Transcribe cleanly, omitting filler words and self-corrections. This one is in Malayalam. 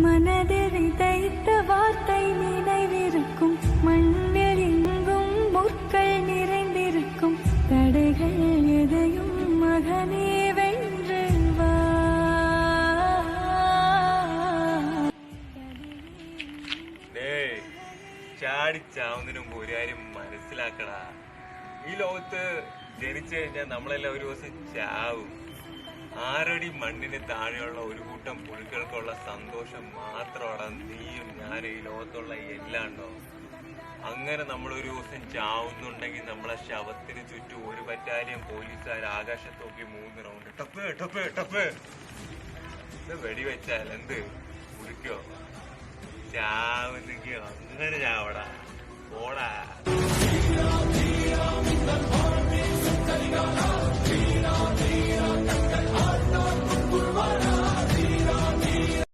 மனதில் விதைத்த வார்த்தை நினைவிருக்கும், மண்ணில் எங்கும் முற்கள் நிறைந்திருக்கும், தடைகள் எதையும் மகனே வென்று வா. ചാടിച്ചാവുന്നതിന് മുമ്പ് ഒരു കാര്യം മനസ്സിലാക്കടാ, ഈ ലോകത്ത് ജനിച്ചു കഴിഞ്ഞാൽ നമ്മളെല്ലാം ഒരു ദിവസം ചാവും. 6 അടി മണ്ണിന് താഴെയുള്ള ഒരു കൂട്ടം പുഴുക്കൾക്കുള്ള സന്തോഷം മാത്രമാണ് നീയും ഞാൻ ഈ ലോകത്തുള്ള എല്ലാം ഉണ്ടോ. അങ്ങനെ നമ്മളൊരു ദിവസം ചാവുന്നുണ്ടെങ്കിൽ നമ്മളെ ശവത്തിന് ചുറ്റും ഒരു ബറ്റാലിയൻ പോലീസുകാർ ആകാശത്ത് നോക്കി 3 റൗണ്ട് ടപ്പ് ടപ്പ് ടപ്പ് വെടിവെച്ചാൽ എന്ത് കുടിക്കോ? ചാവുന്നെങ്കിൽ അങ്ങനെ ചാവടാ, പോടാ.